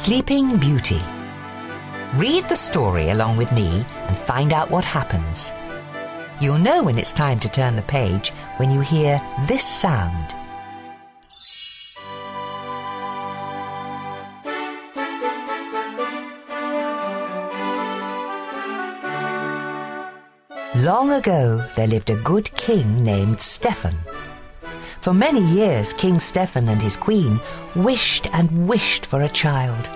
Sleeping Beauty. Read the story along with me and find out what happens. You'll know when it's time to turn the page when you hear this sound. Long ago, there lived a good king named Stephen. For many years, King Stephen and his queen wished and wished for a child.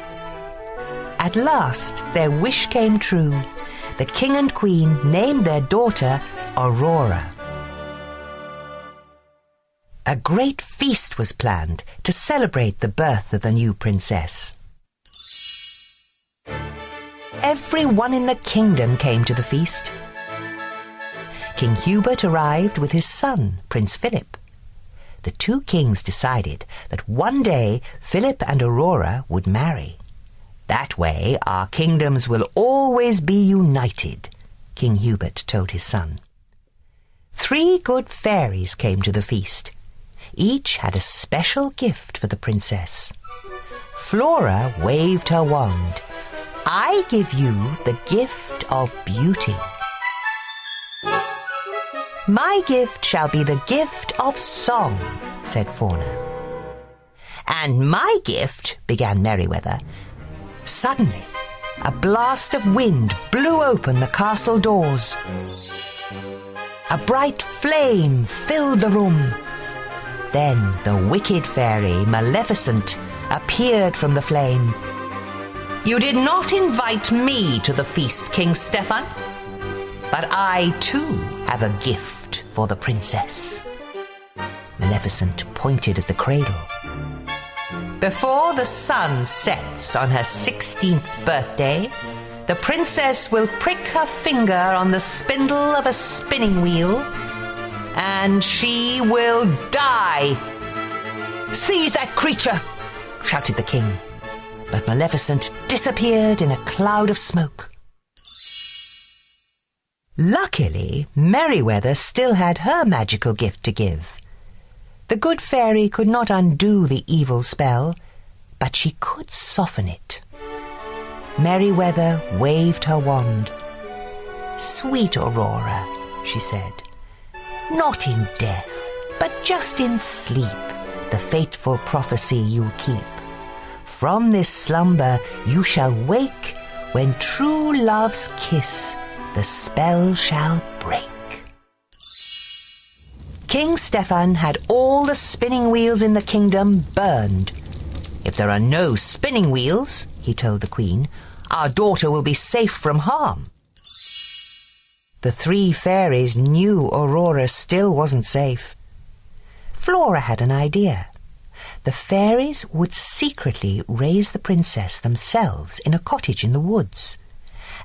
At last, their wish came true. The king and queen named their daughter Aurora. A great feast was planned to celebrate the birth of the new princess. Everyone in the kingdom came to the feast. King Hubert arrived with his son, Prince Philip. The two kings decided that one day Philip and Aurora would marry. That way our kingdoms will always be united, King Hubert told his son. 3 good fairies came to the feast. Each had a special gift for the princess. Flora waved her wand. I give you the gift of beauty. My gift shall be the gift of song, said Fauna. And my gift, began Merryweather. Suddenly, a blast of wind blew open the castle doors. A bright flame filled the room. Then the wicked fairy, Maleficent, appeared from the flame. You did not invite me to the feast, King Stephen, but I too have a gift for the princess. Maleficent pointed at the cradle. Before the sun sets on her 16th birthday, the princess will prick her finger on the spindle of a spinning wheel, and she will die. Seize that creature, shouted the king. But Maleficent disappeared in a cloud of smoke. Luckily, Merryweather still had her magical gift to give. The good fairy could not undo the evil spell, but she could soften it. Merryweather waved her wand. Sweet Aurora, she said, not in death, but just in sleep, the fateful prophecy you'll keep. From this slumber you shall wake, when true love's kiss the spell shall break. King Stephen had all the spinning wheels in the kingdom burned. If there are no spinning wheels, he told the queen, our daughter will be safe from harm. The 3 fairies knew Aurora still wasn't safe. Flora had an idea. The fairies would secretly raise the princess themselves in a cottage in the woods.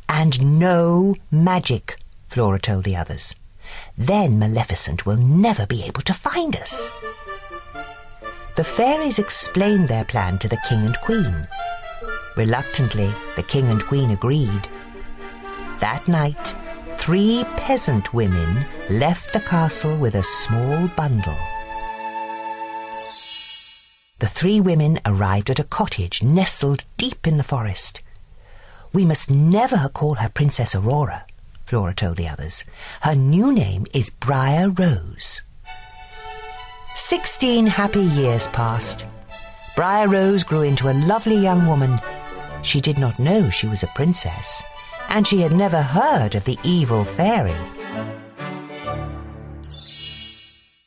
And no magic, Flora told the others. Then Maleficent will never be able to find us. The fairies explained their plan to the king and queen. Reluctantly, the king and queen agreed. That night, 3 peasant women left the castle with a small bundle. The 3 women arrived at a cottage nestled deep in the forest. We must never call her Princess Aurora, Flora told the others. Her new name is Briar Rose. 16 happy years passed. Briar Rose grew into a lovely young woman. She did not know she was a princess, and she had never heard of the evil fairy.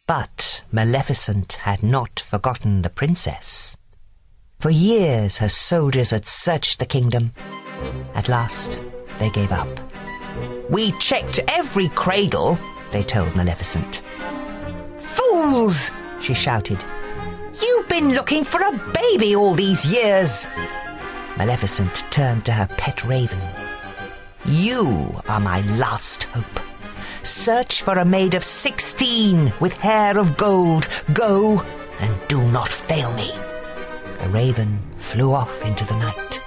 But Maleficent had not forgotten the princess. For years her soldiers had searched the kingdom. At last, they gave up. We checked every cradle, they told Maleficent. Fools, she shouted. You've been looking for a baby all these years. Maleficent turned to her pet raven. You are my last hope. Search for a maid of 16 with hair of gold. Go and do not fail me. The raven flew off into the night.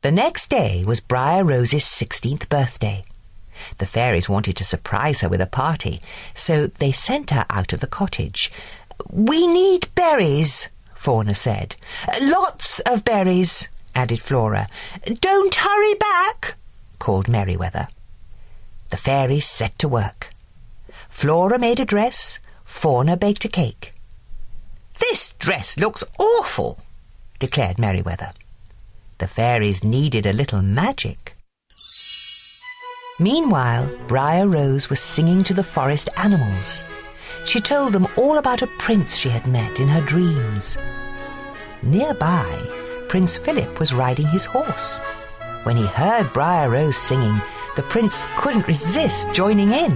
The next day was Briar Rose's 16th birthday. The fairies wanted to surprise her with a party, so they sent her out of the cottage. We need berries, Fauna said. Lots of berries, added Flora. Don't hurry back, called Merryweather. The fairies set to work. Flora made a dress, Fauna baked a cake. This dress looks awful, declared Merryweather. The fairies needed a little magic. Meanwhile, Briar Rose was singing to the forest animals. She told them all about a prince she had met in her dreams. Nearby, Prince Philip was riding his horse. When he heard Briar Rose singing, the prince couldn't resist joining in.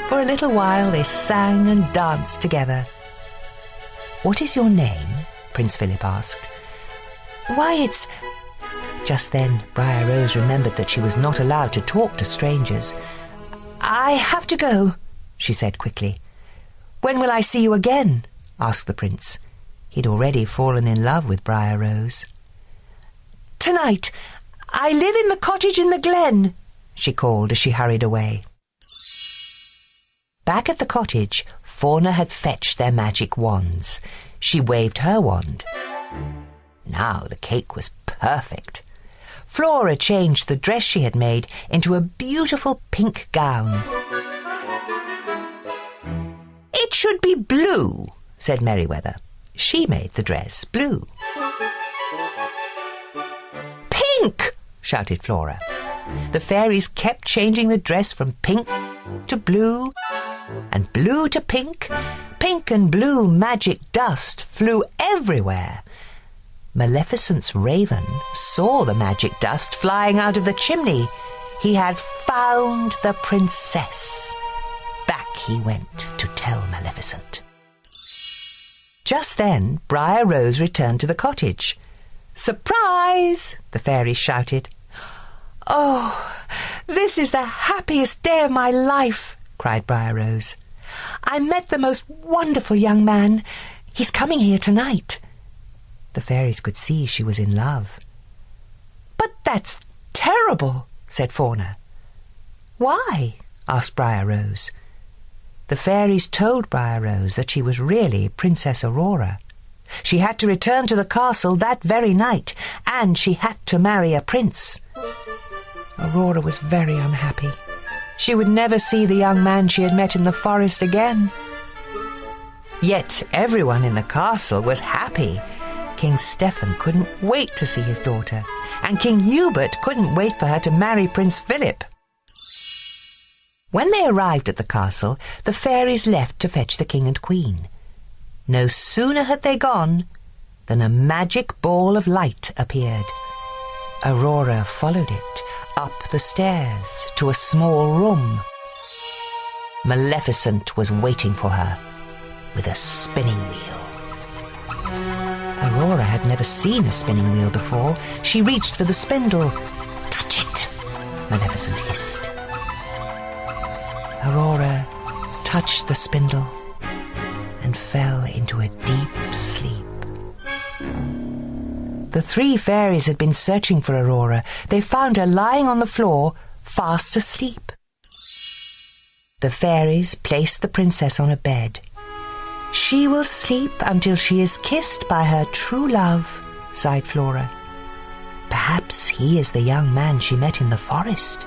For a little while they sang and danced together. What is your name? Prince Philip asked. Why, it's... Just then, Briar Rose remembered that she was not allowed to talk to strangers. I have to go, she said quickly. When will I see you again? Asked the prince. He'd already fallen in love with Briar Rose. Tonight. I live in the cottage in the glen, she called as she hurried away. Back at the cottage, Fauna had fetched their magic wands. She waved her wand. Now the cake was perfect. Flora changed the dress she had made into a beautiful pink gown. It should be blue, said Merryweather. She made the dress blue. Pink, shouted Flora. The fairies kept changing the dress from pink to blue, and blue to pink. Pink and blue magic dust flew everywhere. Maleficent's raven saw the magic dust flying out of the chimney. He had found the princess. Back he went to tell Maleficent. Just then, Briar Rose returned to the cottage. Surprise! The fairies shouted. Oh, this is the happiest day of my life, cried Briar Rose. I met the most wonderful young man. He's coming here tonight. The fairies could see she was in love. But that's terrible, said Fauna. Why? Asked Briar Rose. The fairies told Briar Rose that she was really Princess Aurora. She had to return to the castle that very night, and she had to marry a prince. Aurora was very unhappy. She would never see the young man she had met in the forest again. Yet everyone in the castle was happy. King Stephen couldn't wait to see his daughter, and King Hubert couldn't wait for her to marry Prince Philip. When they arrived at the castle, the fairies left to fetch the king and queen. No sooner had they gone than a magic ball of light appeared. Aurora followed it up the stairs to a small room. Maleficent was waiting for her with a spinning wheel. Aurora had never seen a spinning wheel before. She reached for the spindle. Touch it, Maleficent hissed. Aurora touched the spindle and fell into a deep sleep. The three fairies had been searching for Aurora. They found her lying on the floor, fast asleep. The fairies placed the princess on a bed. She will sleep until she is kissed by her true love, sighed Flora. Perhaps he is the young man she met in the forest.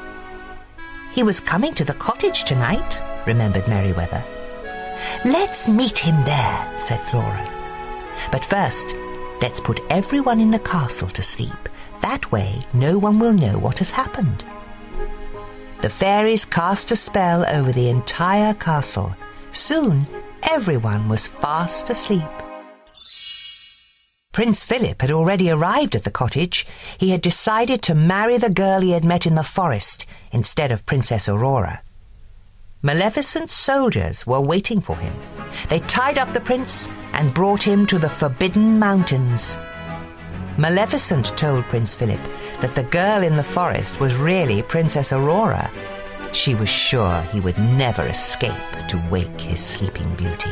He was coming to the cottage tonight, remembered Merryweather. Let's meet him there, said Flora. But first, let's put everyone in the castle to sleep. That way, no one will know what has happened. The fairies cast a spell over the entire castle. Soon, everyone was fast asleep. Prince Philip had already arrived at the cottage. He had decided to marry the girl he had met in the forest instead of Princess Aurora. Maleficent's soldiers were waiting for him. They tied up the prince and brought him to the Forbidden Mountains. Maleficent told Prince Philip that the girl in the forest was really Princess Aurora. She was sure he would never escape to wake his sleeping beauty.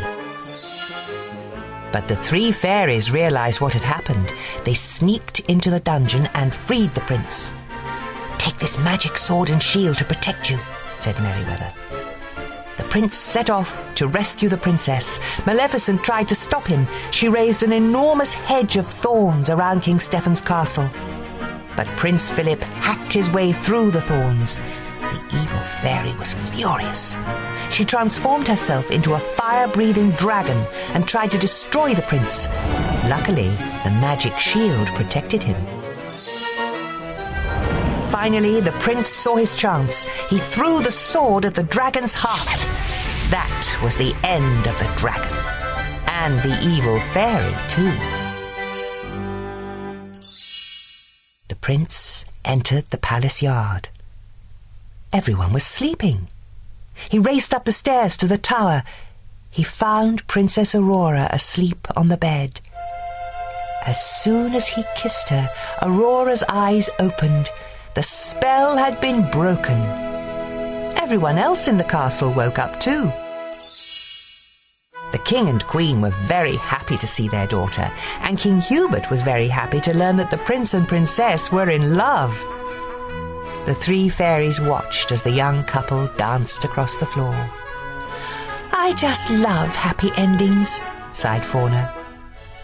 But the three fairies realized what had happened. They sneaked into the dungeon and freed the prince. Take this magic sword and shield to protect you, said Merryweather. The prince set off to rescue the princess. Maleficent tried to stop him. She raised an enormous hedge of thorns around King Stephen's castle. But Prince Philip hacked his way through the thorns. The evil fairy was furious. She transformed herself into a fire-breathing dragon and tried to destroy the prince. Luckily, the magic shield protected him. Finally, the prince saw his chance. He threw the sword at the dragon's heart. That was the end of the dragon. And the evil fairy, too. The prince entered the palace yard. Everyone was sleeping. He raced up the stairs to the tower. He found Princess Aurora asleep on the bed. As soon as he kissed her, Aurora's eyes opened. The spell had been broken. Everyone else in the castle woke up too. The king and queen were very happy to see their daughter, and King Hubert was very happy to learn that the prince and princess were in love. The three fairies watched as the young couple danced across the floor. "I just love happy endings," sighed Fauna.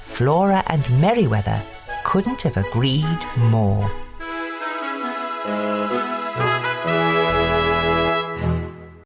Flora and Merryweather couldn't have agreed more.